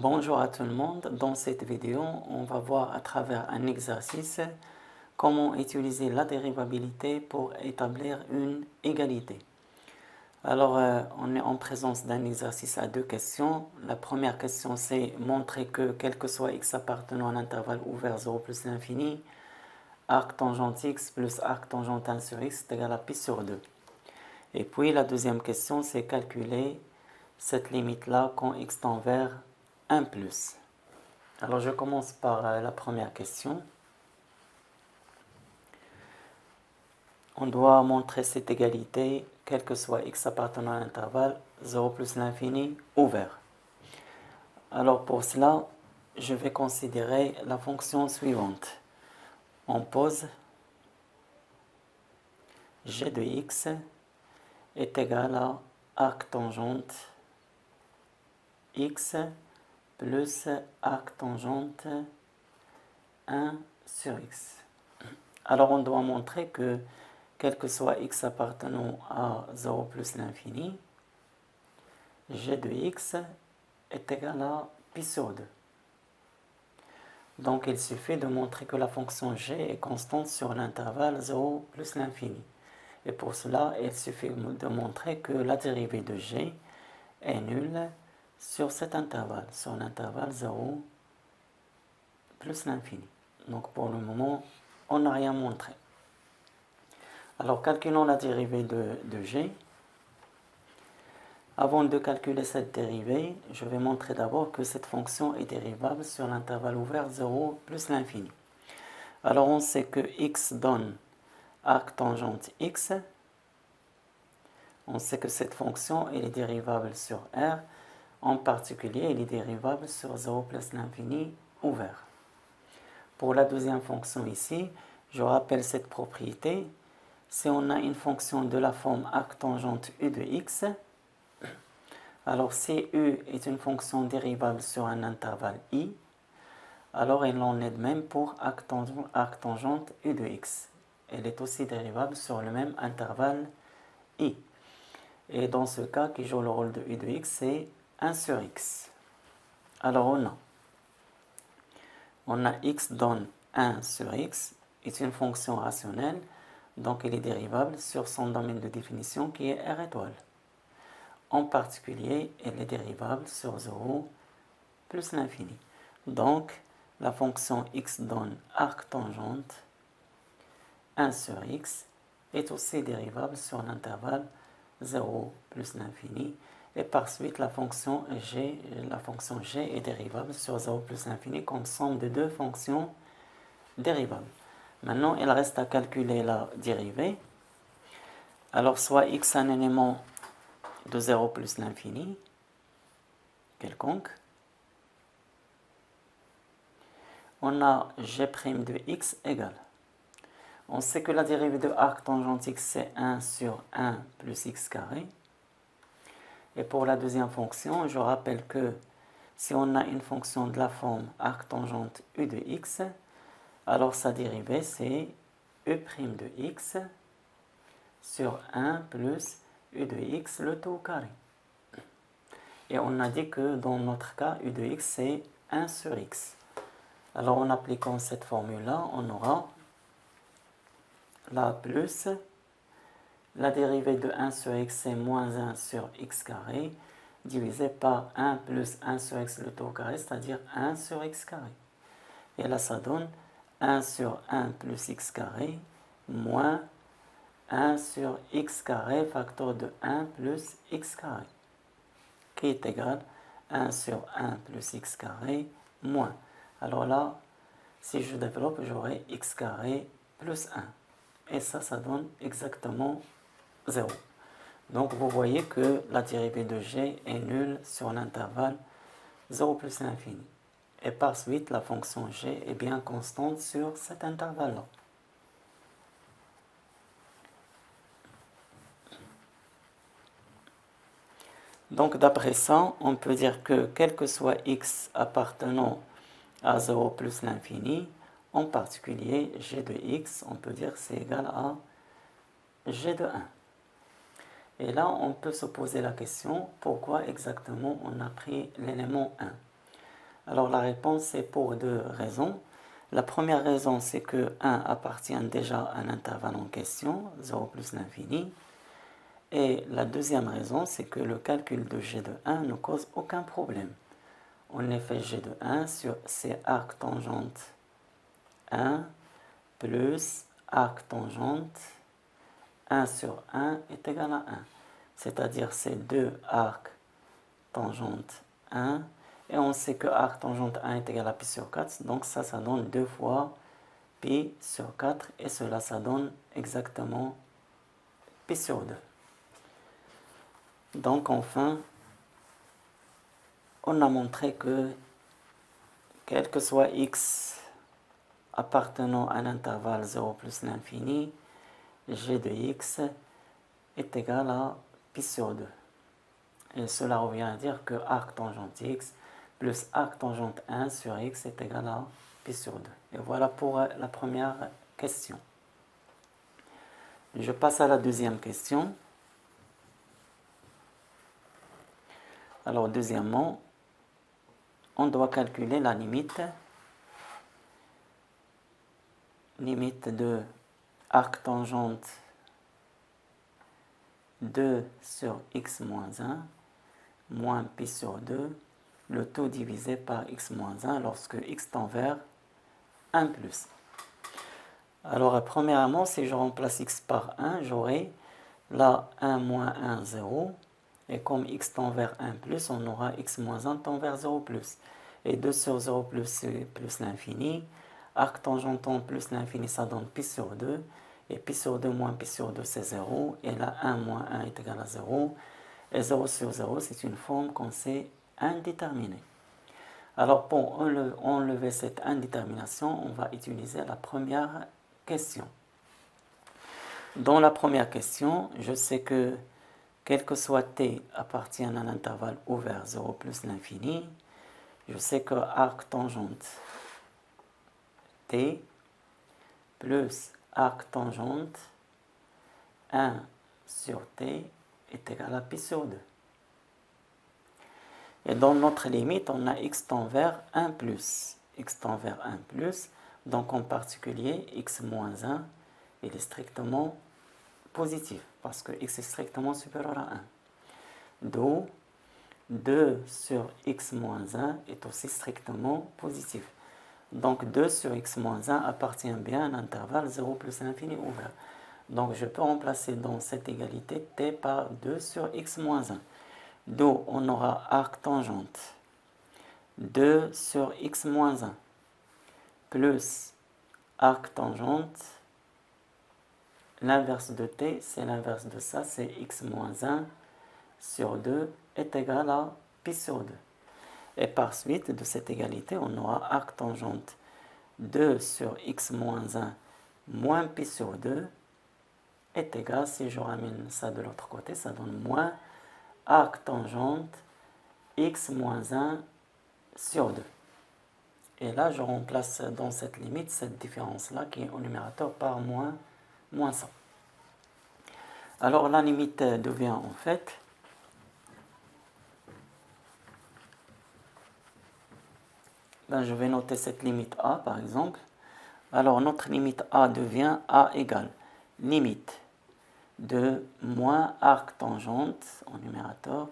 Bonjour à tout le monde. Dans cette vidéo, on va voir à travers un exercice comment utiliser la dérivabilité pour établir une égalité. Alors, on est en présence d'un exercice à deux questions. La première question, c'est montrer que quel que soit x appartenant à un intervalle ouvert 0 plus l'infini, arc tangente x plus arc tangente 1 sur x est égal à pi sur 2. Et puis la deuxième question, c'est calculer cette limite-là quand x tend vers 1 plus. Alors je commence par la première question. On doit montrer cette égalité, quel que soit x appartenant à l'intervalle 0 plus l'infini ouvert. Alors pour cela, je vais considérer la fonction suivante. On pose g de x est égal à arc tangente x plus arc tangente 1 sur x. Alors on doit montrer que quel que soit x appartenant à 0 plus l'infini, g de x est égal à pi sur 2. Donc il suffit de montrer que la fonction g est constante sur l'intervalle 0 plus l'infini. Et pour cela, il suffit de montrer que la dérivée de g est nulle sur cet intervalle, sur l'intervalle 0 plus l'infini. Donc pour le moment, on n'a rien montré. Alors calculons la dérivée de g. Avant de calculer cette dérivée, je vais montrer d'abord que cette fonction est dérivable sur l'intervalle ouvert 0 plus l'infini. Alors on sait que x donne arc tangente x. On sait que cette fonction elle est dérivable sur R. En particulier, elle est dérivable sur 0 plus l'infini ouvert. Pour la deuxième fonction ici, je rappelle cette propriété. Si on a une fonction de la forme arc tangente u de x, alors si u est une fonction dérivable sur un intervalle i, alors il en est de même pour arc tangente u de x. Elle est aussi dérivable sur le même intervalle i. Et dans ce cas, qui joue le rôle de u de x, c'est 1 sur x. Alors on a x donne 1 sur x, est une fonction rationnelle, donc elle est dérivable sur son domaine de définition qui est R étoile. En particulier, elle est dérivable sur 0 plus l'infini. Donc, la fonction x donne arc tangente 1 sur x est aussi dérivable sur l'intervalle 0 plus l'infini. Et par suite, la fonction g est dérivable sur 0 plus l'infini comme somme de deux fonctions dérivables. Maintenant, il reste à calculer la dérivée. Alors, soit x un élément de 0 plus l'infini, quelconque. On a g' de x égale. On sait que la dérivée de arc tangente x, c'est 1 sur 1 plus x carré. Et pour la deuxième fonction, je rappelle que si on a une fonction de la forme arc tangente u de x, alors sa dérivée, c'est u' de x sur 1 plus u de x le tout carré. Et on a dit que dans notre cas, u de x, c'est 1 sur x. Alors en appliquant cette formule-là, on aura la plus, la dérivée de 1 sur x, c'est moins 1 sur x carré, divisé par 1 plus 1 sur x le tout carré, c'est-à-dire 1 sur x carré. Et là, ça donne 1 sur 1 plus x carré moins 1 sur x carré facteur de 1 plus x carré, qui est égal à 1 sur 1 plus x carré moins. Alors là, si je développe, j'aurai x carré plus 1. Et ça donne exactement 0. Donc vous voyez que la dérivée de g est nulle sur l'intervalle 0 plus l'infini. Et par suite, la fonction g est bien constante sur cet intervalle-là. Donc d'après ça, on peut dire que quel que soit x appartenant à 0 plus l'infini, en particulier g de x, on peut dire c'est égal à g de 1. Et là, on peut se poser la question, pourquoi exactement on a pris l'élément 1? Alors la réponse est pour deux raisons. La première raison, c'est que 1 appartient déjà à l'intervalle en question, 0 plus l'infini. Et la deuxième raison, c'est que le calcul de g de 1 ne cause aucun problème. En effet, g de 1 sur c'est arc tangente 1 plus arc tangente 1 sur 1 est égal à 1. C'est-à-dire c'est 2 arcs tangente 1. Et on sait que arc tangente 1 est égal à pi sur 4. Donc ça donne 2 fois pi sur 4. Et cela, ça donne exactement pi sur 2. Donc enfin, on a montré que quel que soit x appartenant à l'intervalle 0 plus l'infini, g de x est égal à pi sur 2. Et cela revient à dire que arc tangente x plus arc tangente 1 sur x est égal à pi sur 2. Et voilà pour la première question. Je passe à la deuxième question. Alors deuxièmement, on doit calculer la limite de arc tangente 2 sur x moins 1 moins pi sur 2, le tout divisé par x moins 1 lorsque x tend vers 1 plus. Alors premièrement, si je remplace x par 1, j'aurai là 1 moins 1, 0. Et comme x tend vers 1 plus, on aura x moins 1 tend vers 0 plus. Et 2 sur 0 plus, c'est plus l'infini. Arc tangentant plus l'infini, ça donne pi sur 2. Et pi sur 2 moins pi sur 2, c'est 0. Et là, 1 moins 1 est égal à 0. Et 0 sur 0, c'est une forme qu'on sait indéterminée. Alors, pour enlever cette indétermination, on va utiliser la première question. Dans la première question, je sais que quel que soit t appartient à l'intervalle ouvert 0 plus l'infini, je sais que arc tangente t plus arc tangente 1 sur t est égal à pi sur 2. Et dans notre limite, on a x tend vers 1 plus. X tend vers 1 plus, donc en particulier x moins 1, il est strictement positif, parce que x est strictement supérieur à 1. D'où 2 sur x moins 1 est aussi strictement positif. Donc 2 sur x moins 1 appartient bien à l'intervalle 0 plus l'infini ouvert. Donc je peux remplacer dans cette égalité t par 2 sur x moins 1. D'où on aura arc tangente 2 sur x moins 1 plus arc tangente, l'inverse de t, c'est l'inverse de ça, c'est x moins 1 sur 2 est égal à pi sur 2. Et par suite de cette égalité, on aura arc tangente 2 sur x moins 1 moins pi sur 2 est égal, si je ramène ça de l'autre côté, ça donne moins arc tangente x moins 1 sur 2. Et là, je remplace dans cette limite cette différence-là qui est au numérateur par moins 100. Alors la limite devient en fait je vais noter cette limite a par exemple. Alors notre limite a devient a égale limite de moins arc tangente en numérateur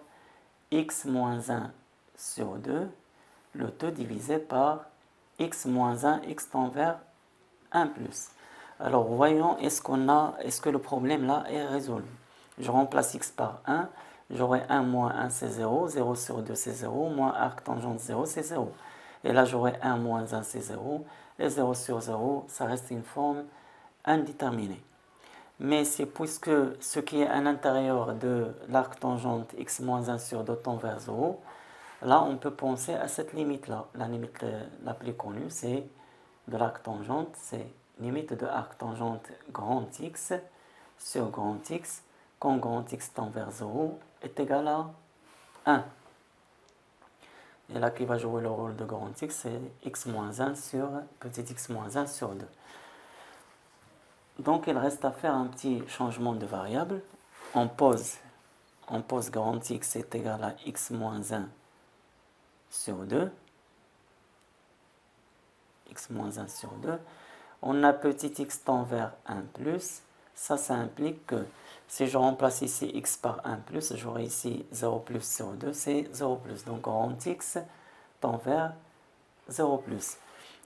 x moins 1 sur 2, le tout divisé par x moins 1, x tend vers 1 plus. Alors voyons, est-ce que le problème là est résolu. Je remplace x par 1, j'aurai 1 moins 1 c'est 0, 0 sur 2 c'est 0, moins arc tangente 0 c'est 0. Et là j'aurai 1 moins 1 c'est 0, et 0 sur 0 ça reste une forme indéterminée. Mais c'est puisque ce qui est à l'intérieur de l'arc tangente x moins 1 sur 2 tend vers 0, là on peut penser à cette limite-là. La limite la plus connue, c'est de l'arc tangente, c'est limite de arc tangente grand X sur grand X, quand grand X tend vers 0 est égal à 1. Et là qui va jouer le rôle de grand X, c'est x moins 1 sur petit x moins 1 sur 2. Donc il reste à faire un petit changement de variable. On pose grand X est égal à x moins 1 sur 2. x moins 1 sur 2. On a petit x tend vers 1 plus. Ça implique que si je remplace ici x par 1 plus, j'aurai ici 0 plus sur 2, c'est 0 plus. Donc grand x tend vers 0 plus.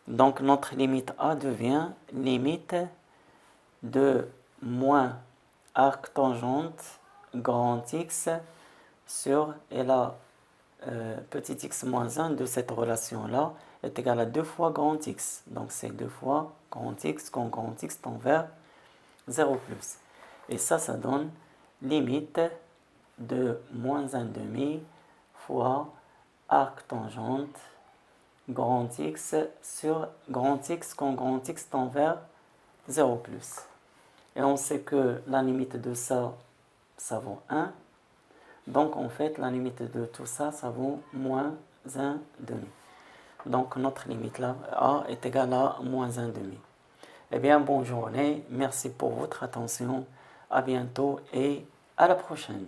Donc notre limite A devient limite de moins arc tangente grand x sur, et là, petit x moins 1 de cette relation-là est égal à 2 fois grand x. Donc c'est 2 fois grand x quand grand x tend vers 0 plus. Et ça donne limite de moins 1 demi fois arc tangente grand x sur grand x quand grand x tend vers 0 plus. Et on sait que la limite de ça vaut 1. Donc en fait, la limite de tout ça vaut moins 1 demi. Donc notre limite là, A est égale à moins 1 demi. Eh bien, bonne journée. Merci pour votre attention. À bientôt et à la prochaine.